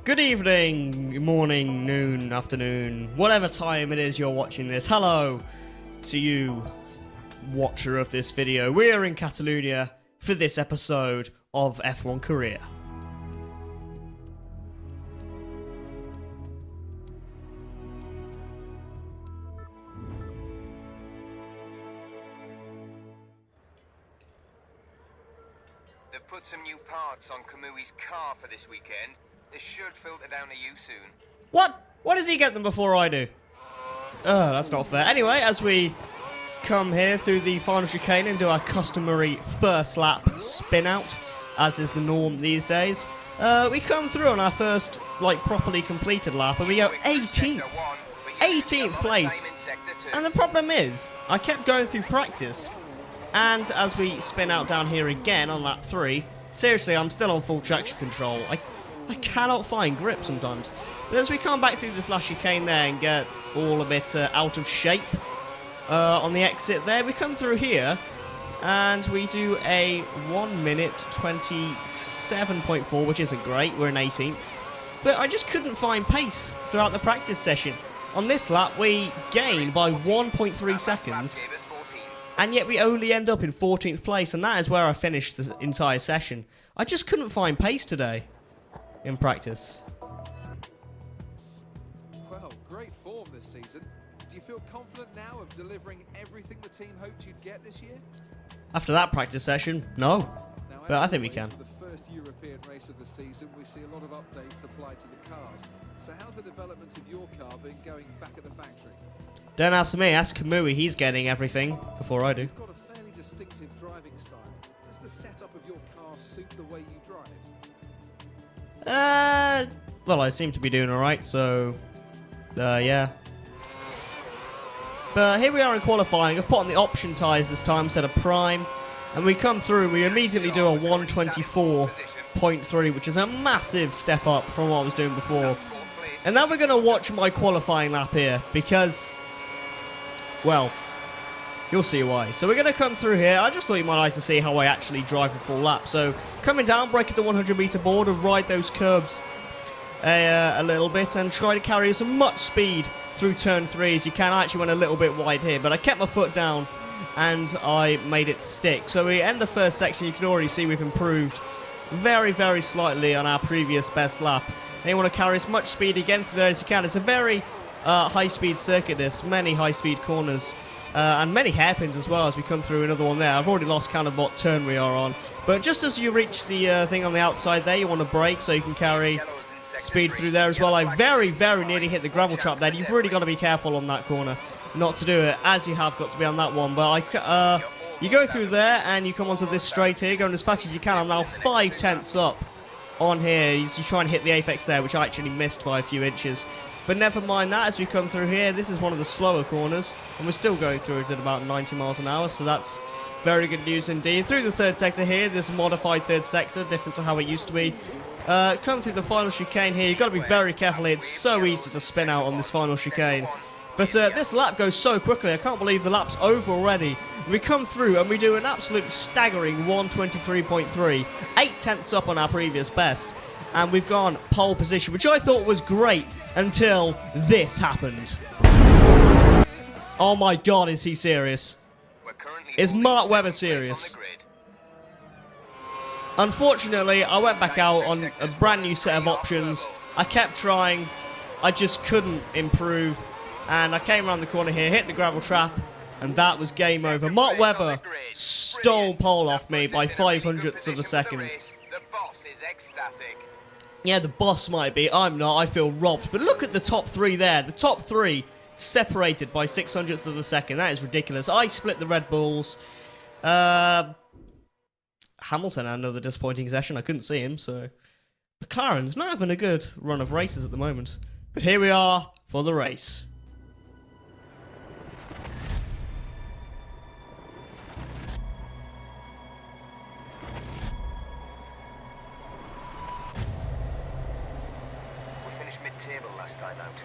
Good evening, morning, noon, afternoon, whatever time it is you're watching this. Hello to you, watcher of this video. We're in Catalonia for this episode of F1 Korea. They've put some new parts on Kamui's car for this weekend. This should filter down to you soon. What? Why does he get them before I do? Oh, that's not fair. Anyway, as we come here through the final chicane and do our customary first lap spin out, as is the norm these days, we come through on our first, properly completed lap, and we go 18th. 18th place. And the problem is, I kept going through practice, and as we spin out down here again on lap 3, seriously, I'm still on full traction control. I cannot find grip sometimes. But as we come back through this last chicane there and get all a bit out of shape on the exit there, we come through here and we do a 1 minute 27.4, which isn't great. We're in 18th. But I just couldn't find pace throughout the practice session. On this lap, we gain by 1.3 seconds. And yet we only end up in 14th place, and that is where I finished the entire session. I just couldn't find pace today in practice. Well, great form this season. Do you feel confident now of delivering everything the team hoped you'd get this year? After that practice session, no. Now, But I think we can. For the first European race of the season, we see a lot of updates applied to the cars. So how's the development of your car been going back at the factory? Don't ask me, ask Kamui. He's getting everything before I do. You've got a fairly distinctive driving style. Does the setup of your car suit the way you drive? Well, I seem to be doing alright, so, yeah. But here we are in qualifying. I've put on the option tyres this time instead of prime. And we come through and we immediately do a 124.3, which is a massive step up from what I was doing before. And now we're going to watch my qualifying lap here, because, well, you'll see why. So we're going to come through here. I just thought you might like to see how I actually drive a full lap. So coming down, break at the 100-meter board and ride those curbs a little bit and try to carry as much speed through turn 3 as you can. I actually went a little bit wide here, but I kept my foot down and I made it stick. So we end the first section. You can already see we've improved very, very slightly on our previous best lap. And you want to carry as much speed again through there as you can. It's a very high-speed circuit, this. Many high-speed corners. And many hairpins as well as we come through another one there. I've already lost count of what turn we are on. But just as you reach the thing on the outside there, you want to brake so you can carry speed through there as well. I very, very nearly hit the gravel trap there. You've really got to be careful on that corner not to do it, as you have got to be on that one. But you go through there and you come onto this straight here, going as fast as you can. I'm now 5 tenths up on here. You try and hit the apex there, which I actually missed by a few inches. But never mind that, as we come through here, this is one of the slower corners, and we're still going through it at about 90 miles an hour, so that's very good news indeed. Through the third sector here, this modified third sector, different to how it used to be. Come through the final chicane here, you've got to be very careful here. It's so easy to spin out on this final chicane. But this lap goes so quickly, I can't believe the lap's over already. We come through and we do an absolutely staggering 123.3, 8 tenths up on our previous best. And we've gone pole position, which I thought was great until this happened. Oh my god, is he serious? Is Mark Webber serious? Unfortunately, I went back out on a brand new set of options. I kept trying, I just couldn't improve. And I came around the corner here, hit the gravel trap, and that was game over. Mark Webber stole pole off me by 500ths of a second. The boss is ecstatic. Yeah, the boss might be. I'm not. I feel robbed. But look at the top 3 there. The top 3 separated by 600ths of a second. That is ridiculous. I split the Red Bulls. Hamilton had another disappointing session. I couldn't see him, so... McLaren's not having a good run of races at the moment. But here we are for the race. Mid-table last time out.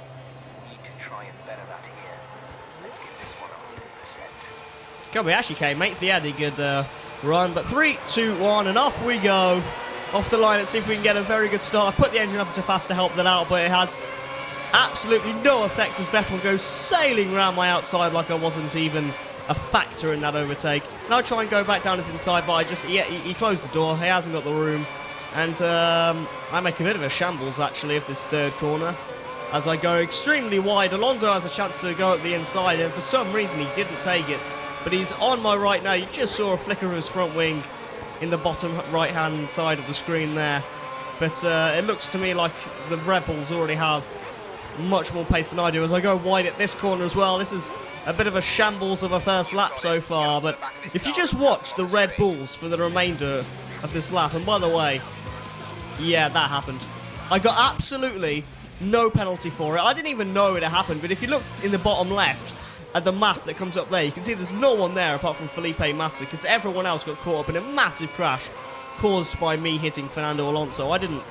Need to try and better that here. Let's give this one 100%. God, we actually came, mate. They had a good run, but 3, 2, 1, and off we go. off the line. Let's see if we can get a very good start. I put the engine up to fast to help that out, but it has absolutely no effect as Vettel goes sailing around my outside like I wasn't even a factor in that overtake. And I try and go back down his inside, but he closed the door. He hasn't got the room. And I make a bit of a shambles, actually, of this third corner. As I go extremely wide, Alonso has a chance to go up the inside, and for some reason he didn't take it. But he's on my right now. You just saw a flicker of his front wing in the bottom right-hand side of the screen there. But it looks to me like the Red Bulls already have much more pace than I do. As I go wide at this corner as well, this is a bit of a shambles of a first lap so far. But if you just watch the Red Bulls for the remainder of this lap, and by the way, yeah, that happened. I got absolutely no penalty for it. I didn't even know it had happened, but if you look in the bottom left at the map that comes up there, you can see there's no one there apart from Felipe Massa, because everyone else got caught up in a massive crash caused by me hitting Fernando Alonso. I didn't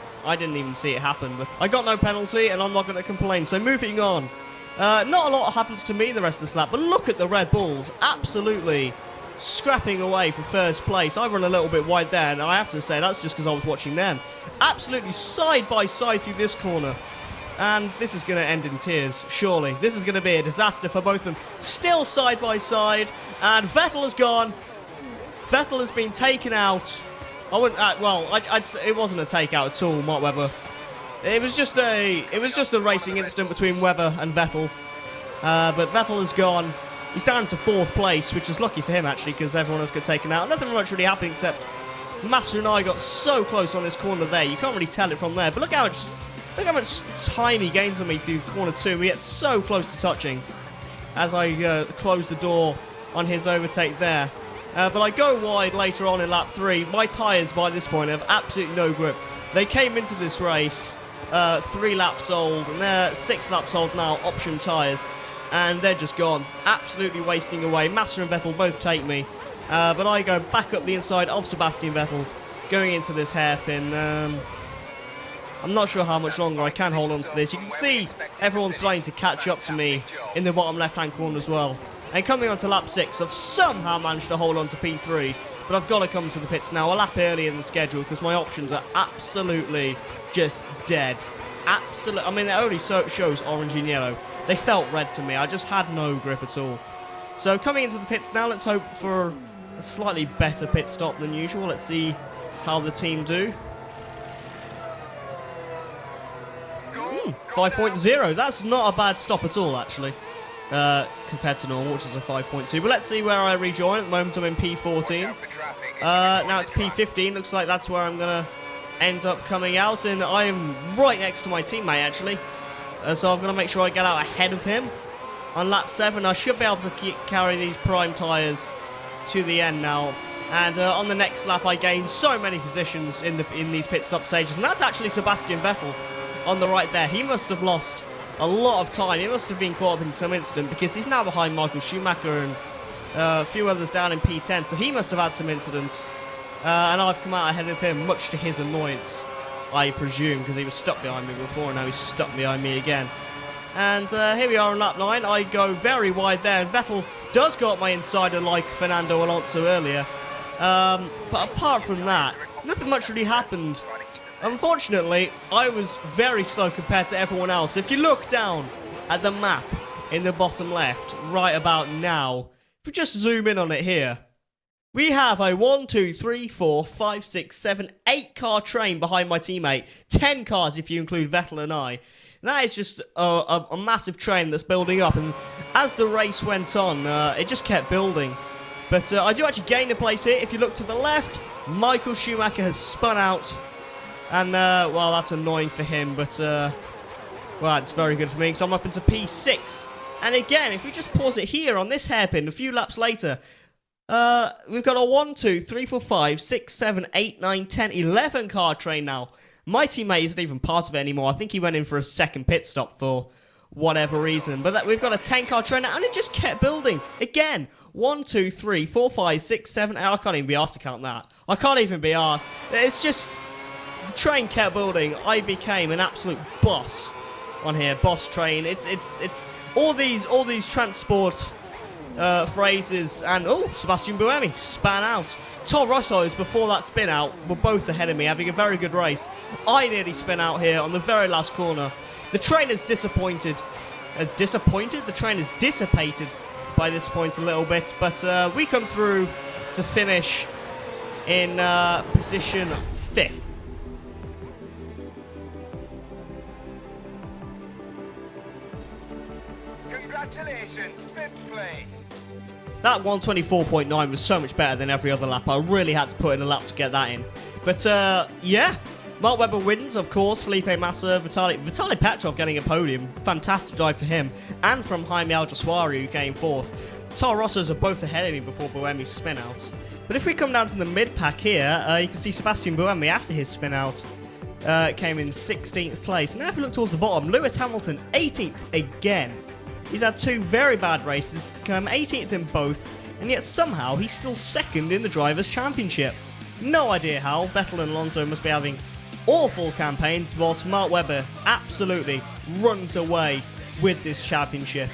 even see it happen, but I got no penalty, and I'm not going to complain. So moving on, not a lot happens to me the rest of this lap, but look at the Red Bulls, absolutely scrapping away for first place. I run a little bit wide there, and I have to say that's just because I was watching them. Absolutely side by side through this corner. And this is going to end in tears, surely. This is going to be a disaster for both of them. Still side by side, and Vettel has gone. Vettel has been taken out. I wouldn't. I'd say it wasn't a takeout at all, Mark Webber. It was just a racing incident between Webber and Vettel. But Vettel has gone. He's down to 4th place, which is lucky for him actually, because everyone else got taken out. Nothing much really happened except Massa and I got so close on this corner there. You can't really tell it from there, but look how much time he gains on me through corner 2. We get so close to touching as I close the door on his overtake there. But I go wide later on in lap 3. My tyres by this point have absolutely no grip. They came into this race 3 laps old, and they're 6 laps old now, option tyres. And they're just gone, absolutely wasting away. Massa and Vettel both take me. But I go back up the inside of Sebastian Vettel, going into this hairpin. I'm not sure how much longer I can hold on to this. You can see everyone's starting to catch up to me in the bottom left-hand corner as well. And coming on to lap 6, I've somehow managed to hold on to P3, but I've got to come to the pits now a lap earlier than the schedule because my options are absolutely just dead. Absolutely. I mean, it only shows orange and yellow. They felt red to me. I just had no grip at all. So coming into the pits now, let's hope for a slightly better pit stop than usual. Let's see how the team do. 5.0. That's not a bad stop at all, actually, compared to normal, which is a 5.2. But let's see where I rejoin. At the moment, I'm in P14. Now it's P15. Looks like that's where I'm going to end up coming out. And I am right next to my teammate, actually. So I'm going to make sure I get out ahead of him. On lap 7, I should be able to carry these prime tyres to the end now. And on the next lap, I gained so many positions in these pit stop stages. And that's actually Sebastian Vettel on the right there. He must have lost a lot of time. He must have been caught up in some incident because he's now behind Michael Schumacher and a few others down in P10. So he must have had some incidents. And I've come out ahead of him, much to his annoyance, I presume, because he was stuck behind me before and now he's stuck behind me again. And here we are on lap 9. I go very wide there, and Vettel does go up my insider like Fernando Alonso earlier. But apart from that, nothing much really happened. Unfortunately, I was very slow compared to everyone else. If you look down at the map in the bottom left, right about now, if we just zoom in on it here, we have a 1, 2, 3, 4, 5, 6, 7, 8 car train behind my teammate. 10 cars if you include Vettel and I. And that is just a massive train that's building up. And as the race went on, it just kept building. But I do actually gain a place here. If you look to the left, Michael Schumacher has spun out. And, well, that's annoying for him. But, well, it's very good for me because I'm up into P6. And again, if we just pause it here on this hairpin a few laps later, we've got a 1, 2, 3, 4, 5, 6, 7, 8, 9, 10, 11 car train now. My teammate isn't even part of it anymore. I think he went in for a second pit stop for whatever reason. But we've got a 10 car train now, and it just kept building. Again, 1, 2, 3, 4, 5, 6, 7, 8. I can't even be asked to count that. I can't even be asked. It's just, the train kept building. I became an absolute boss on here. Boss train. It's all these transport phrases, and Sebastian Buemi span out. Toro Rosso's before that spin out were both ahead of me, having a very good race. I nearly spin out here on the very last corner. The train is disappointed. The train is dissipated by this point a little bit, but we come through to finish in position 5th. Congratulations, 5th place. That 124.9 was so much better than every other lap. I really had to put in a lap to get that in. But, yeah. Mark Webber wins, of course. Felipe Massa, Vitaly Petrov getting a podium. Fantastic drive for him. And from Jaime Alguersuari, who came 4th. Toro Rosso's are both ahead of me before Buemi's spin out. But if we come down to the mid-pack here, you can see Sebastian Buemi, after his spin out, came in 16th place. Now if we look towards the bottom, Lewis Hamilton, 18th again. He's had 2 very bad races, become 18th in both, and yet somehow he's still 2nd in the Drivers' Championship. No idea how. Vettel and Alonso must be having awful campaigns, whilst Mark Webber absolutely runs away with this championship.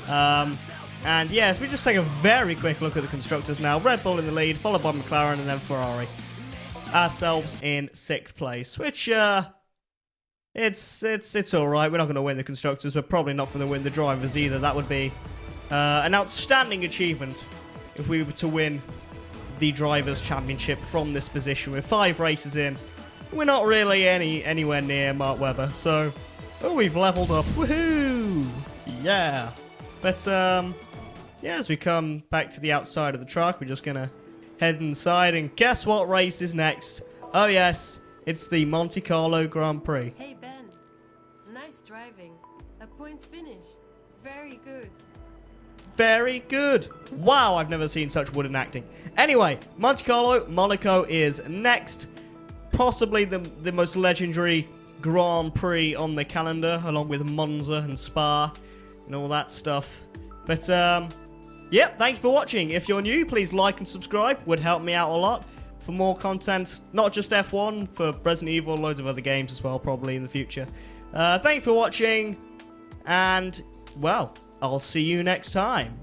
And yeah, if we just take a very quick look at the constructors now, Red Bull in the lead, followed by McLaren and then Ferrari. Ourselves in 6th place, which it's all right. We're not going to win the constructors. We're probably not going to win the drivers either. That would be an outstanding achievement if we were to win the drivers' championship from this position. With 5 races in, we're not really anywhere near Mark Webber. So, we've leveled up. Woohoo! Yeah. But yeah, as we come back to the outside of the track, we're just gonna head inside and guess what race is next? Oh yes, it's the Monte Carlo Grand Prix. Hey Ben, nice driving. A points finish. Very good. Very good. Wow, I've never seen such wooden acting. Anyway, Monte Carlo, Monaco is next. Possibly the most legendary Grand Prix on the calendar, along with Monza and Spa and all that stuff. But, yeah, thank you for watching. If you're new, please like and subscribe. Would help me out a lot. For more content, not just F1, for Resident Evil, loads of other games as well, probably in the future. Thank you for watching, and, well, I'll see you next time.